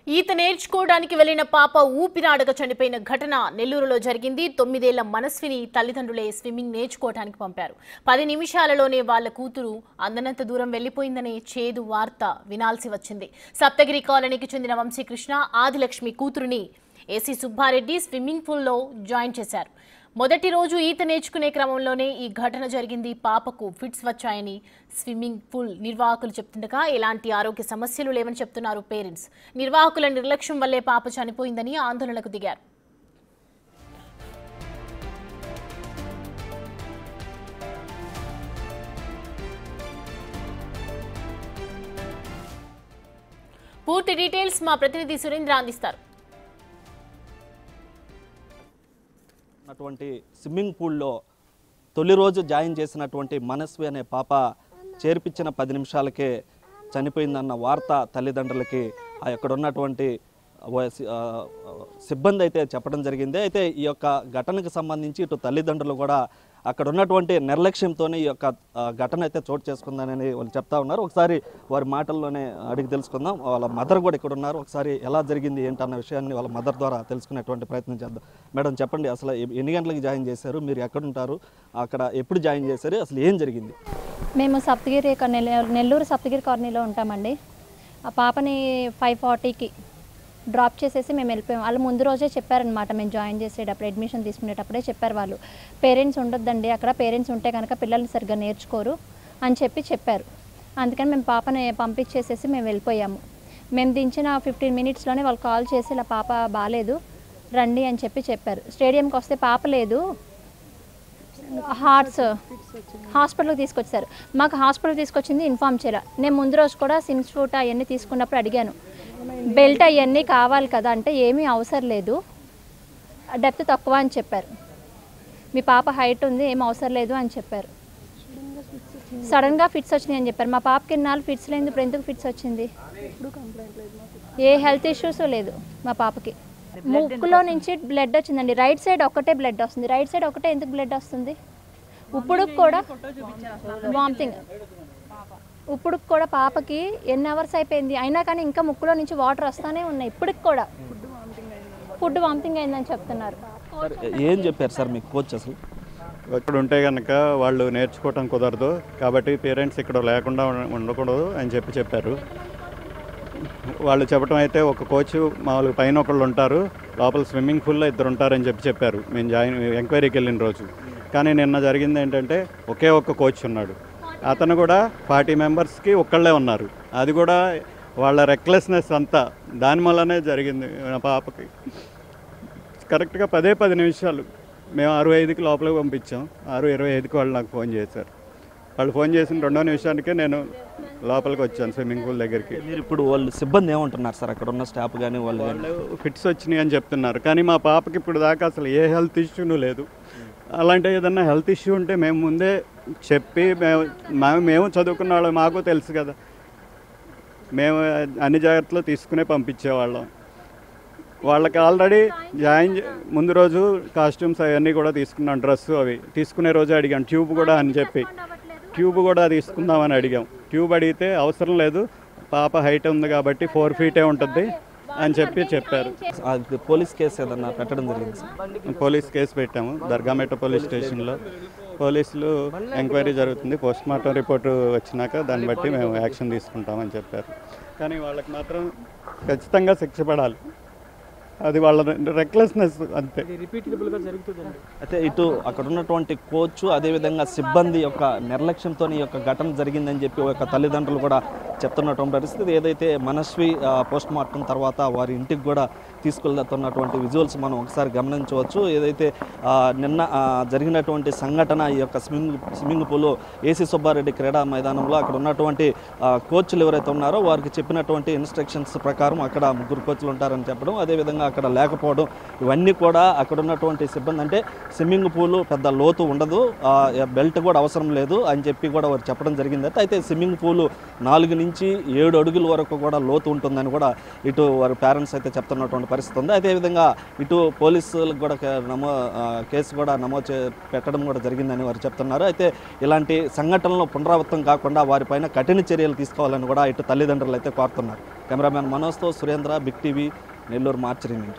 ఈత నేర్చుకోవడానికి వెళ్లిన పాప ఊపిరాడక చనిపోయిన ఘటన నెల్లూరులో జరిగింది. 9 ఏళ్ల మనస్విని తల్లిదండ్రులే స్విమ్మింగ్ నేర్చుకోవడానికి పంపారు. 10 నిమిషాలలోనే వాళ్ళ కూతురు అందనంత దూరం వెళ్లిపోయిందనే చేదు వార్త వినాల్సి వచ్చింది. సప్తగిరి కాలనీకి చెందిన వంశీకృష్ణ ఆదిలక్ష్మి కూతురుని ఏసీ సుబ్బారెడ్డి స్విమ్మింగ్ పూల్లో జాయిన్ చేశారు. మొదటి రోజు ఈత నేర్చుకునే క్రమంలోనే ఈ ఘటన జరిగింది. పాపకు ఫిట్స్ వచ్చాయని స్విమ్మింగ్ పూల్ నిర్వాహకులు చెప్తుండగా ఎలాంటి ఆరోగ్య సమస్యలు లేవని చెప్తున్నారు పేరెంట్స్. నిర్వాహకుల నిర్లక్ష్యం వల్లే పాప చనిపోయిందని ఆందోళనకు దిగారు. పూర్తి డీటెయిల్స్ మా ప్రతినిధి సురేంద్ర అందిస్తారు. స్విమ్మింగ్ పూల్లో తొలి రోజు జాయిన్ చేసినటువంటి మనస్వి అనే పాప చేర్పించిన 10 నిమిషాలకే చనిపోయిందన్న వార్త తల్లిదండ్రులకి అక్కడ ఉన్నటువంటి సిబ్బంది అయితే చెప్పడం జరిగింది. అయితే ఈ యొక్క ఘటనకు సంబంధించి ఇటు తల్లిదండ్రులు కూడా అక్కడ ఉన్నటువంటి నిర్లక్ష్యంతోనే ఈ యొక్క ఘటన అయితే చోటు చేసుకుందని వాళ్ళు చెప్తా ఉన్నారు. ఒకసారి వారి మాటల్లోనే అడిగి తెలుసుకుందాం. వాళ్ళ మదర్ కూడా ఇక్కడ ఉన్నారు. ఒకసారి ఎలా జరిగింది ఏంటన్న విషయాన్ని వాళ్ళ మదర్ ద్వారా తెలుసుకునేటువంటి ప్రయత్నం చేద్దాం. మేడం చెప్పండి, అసలు ఎన్ని గంటలకు జాయిన్ చేశారు, మీరు ఎక్కడ ఉంటారు, అక్కడ ఎప్పుడు జాయిన్ చేశారు, అసలు ఏం జరిగింది? మేము సప్తగిరి నెల్లూరు సప్తగిరి కాలనీలో ఉంటామండి. ఆ పాపని 5:40కి డ్రాప్ చేసేసి మేము వెళ్ళిపోయాం. వాళ్ళు ముందు రోజే చెప్పారనమాట, మేము జాయిన్ చేసేటప్పుడు అడ్మిషన్ తీసుకునేటప్పుడే చెప్పారు వాళ్ళు, పేరెంట్స్ ఉండొద్దండి అక్కడ, పేరెంట్స్ ఉంటే కనుక పిల్లల్ని సరిగ్గా నేర్చుకోరు అని చెప్పారు. అందుకని మేము పాపని పంపించేసేసి మేము వెళ్ళిపోయాము. మేము దించిన 15 మినిట్స్లోనే వాళ్ళు కాల్ చేసి ఇలా పాప బాగాలేదు రండి అని చెప్పారు. స్టేడియంకి వస్తే పాప లేదు, హాస్పిటల్కి తీసుకొచ్చారు. మాకు హాస్పిటల్ తీసుకొచ్చింది ఇన్ఫామ్ చేయాలి. నేను ముందు రోజు కూడా సిమ్స్ ఫుట్ అవన్నీ తీసుకున్నప్పుడు అడిగాను, బెల్ట్ అవన్నీ కావాలి కదా అంటే ఏమీ అవసరం లేదు, డెప్త్ తక్కువ అని చెప్పారు. మీ పాప హైట్ ఉంది, ఏం అవసరం లేదు అని చెప్పారు. సడన్గా ఫిట్స్ వచ్చినాయి అని చెప్పారు. మా పాపకి ఇన్నాళ్ళు ఫిట్స్ లేదు, ఇప్పుడు ఎందుకు ఫిట్స్ వచ్చింది? ఏ హెల్త్ ఇష్యూస్ లేదు మా పాపకి. ముక్కులో నుంచి బ్లడ్ వచ్చిందండి. రైట్ సైడ్ ఒకటే బ్లడ్ వస్తుంది. రైట్ సైడ్ ఒకటే ఎందుకు బ్లడ్ వస్తుంది? ఇప్పుడు కూడా వామిటింగ్. ఇప్పుడు కూడా పాపకి ఎన్ని అవర్స్ అయిపోయింది అయినా కానీ ఇంకా ముక్కులో నుంచి వాటర్ వస్తూనే ఉన్నాయి. ఇప్పటికి కూడా ఫుడ్ వామిటింగ్ అయిందని చెప్తున్నారు. ఏం చెప్పారు సార్ మీకు కోచ్? అసలు ఇక్కడ ఉంటే కనుక వాళ్ళు నేర్చుకోవటం కుదరదు కాబట్టి పేరెంట్స్ ఇక్కడ లేకుండా ఉండకూడదు అని చెప్పారు. వాళ్ళు చెప్పడం అయితే ఒక కోచ్ మామూలుగా పైన ఒకళ్ళు ఉంటారు, లోపల స్విమ్మింగ్ పూల్లో 2 ఉంటారని చెప్పారు మేము ఎంక్వైరీకి వెళ్ళిన రోజు. కానీ నిన్న జరిగింది ఏంటంటే ఒకే ఒక్క కోచ్ ఉన్నాడు. అతను కూడా 40 మెంబర్స్కి ఒక్కళ్ళే ఉన్నారు. అది కూడా వాళ్ళ రెక్లెస్నెస్ అంతా దానివల్లనే జరిగింది. నా పాపకి కరెక్ట్గా 10 నిమిషాలు మేము 6:05కి లోపలికి పంపించాం. 6:25కి వాళ్ళు నాకు ఫోన్ చేశారు. వాళ్ళు ఫోన్ చేసిన 2వ నిమిషానికే నేను లోపలికి వచ్చాను స్విమ్మింగ్ పూల్ దగ్గరికి. మీరు ఇప్పుడు వాళ్ళు సిబ్బంది ఏమంటున్నారు సార్, అక్కడ ఉన్న స్టాఫ్ కానీ వాళ్ళు ఫిట్స్ వచ్చినాయి అని చెప్తున్నారు. కానీ మా పాపకి ఇప్పుడు దాకా అసలు ఏ హెల్త్ ఇష్యూను లేదు. అలాంటి ఏదన్నా హెల్త్ ఇష్యూ ఉంటే మేము ముందే చెప్పి మేము చదువుకున్న వాళ్ళు మాకు తెలుసు కదా, మేము అన్ని జాగ్రత్తలు తీసుకునే పంపించేవాళ్ళం. వాళ్ళకి ఆల్రెడీ ముందు రోజు కాస్ట్యూమ్స్ అవన్నీ కూడా తీసుకున్నాం, డ్రెస్సు అవి తీసుకునే రోజు అడిగాం. ట్యూబ్ కూడా అని చెప్పి ట్యూబ్ కూడా తీసుకుందామని అడిగాం. ట్యూబ్ అడిగితే అవసరం లేదు, పాప హైట్ ఉంది కాబట్టి 4 ఫీటే ఉంటుంది అని చెప్పారు. పోలీస్ కేసు ఏదన్నా పెట్టడం జరిగింది సార్? పోలీస్ కేసు పెట్టాము దర్గామెట్ట పోలీస్ స్టేషన్లో. పోలీసులు ఎంక్వైరీ జరుగుతుంది, పోస్ట్ మార్టం రిపోర్టు వచ్చినాక దాన్ని బట్టి మేము యాక్షన్ తీసుకుంటామని చెప్పారు. కానీ వాళ్ళకి మాత్రం ఖచ్చితంగా శిక్ష పడాలి, అది వాళ్ళ రెక్లెస్నెస్ అంతే. అయితే ఇటు అక్కడ ఉన్నటువంటి కోచ్ అదేవిధంగా సిబ్బంది యొక్క నిర్లక్ష్యంతో ఈ యొక్క ఘటన జరిగిందని చెప్పి ఒక తల్లిదండ్రులు కూడా చెప్తున్నటువంటి పరిస్థితి. ఏదైతే మనస్వి పోస్ట్ మార్టం తర్వాత వారి ఇంటికి కూడా తీసుకెళ్తున్నటువంటి విజువల్స్ మనం ఒకసారి గమనించవచ్చు. ఏదైతే నిన్న జరిగినటువంటి సంఘటన ఈ యొక్క స్విమ్మింగ్ పూల్ ఏసీ సుబ్బారెడ్డి క్రీడా మైదానంలో అక్కడ ఉన్నటువంటి కోచ్లు ఎవరైతే ఉన్నారో వారికి చెప్పినటువంటి ఇన్స్ట్రక్షన్స్ ప్రకారం అక్కడ 3 కోచ్లు ఉంటారని చెప్పడం, అదేవిధంగా అక్కడ లేకపోవడం, ఇవన్నీ కూడా అక్కడ ఉన్నటువంటి సిబ్బంది అంటే స్విమ్మింగ్ పూల్ పెద్ద లోతు ఉండదు, బెల్ట్ కూడా అవసరం లేదు అని చెప్పి కూడా వారు చెప్పడం జరిగింది. అయితే స్విమ్మింగ్ పూల్ 4 నుంచి 7 అడుగుల వరకు కూడా లోతు ఉంటుందని కూడా ఇటు వారి పేరెంట్స్ అయితే చెప్తున్నటువంటి పరిస్థితి ఉంది. అదేవిధంగా ఇటు పోలీసులకు కూడా కేసు కూడా నమోదు పెట్టడం కూడా జరిగిందని వారు చెప్తున్నారు. అయితే ఇలాంటి సంఘటనలు పునరావృతం కాకుండా వారిపైన కఠిన చర్యలు తీసుకోవాలని కూడా ఇటు తల్లిదండ్రులు అయితే కోరుతున్నారు. కెమెరామ్యాన్ మనోజ్తో Surendra, big TV, Nellore mortuary నుంచి.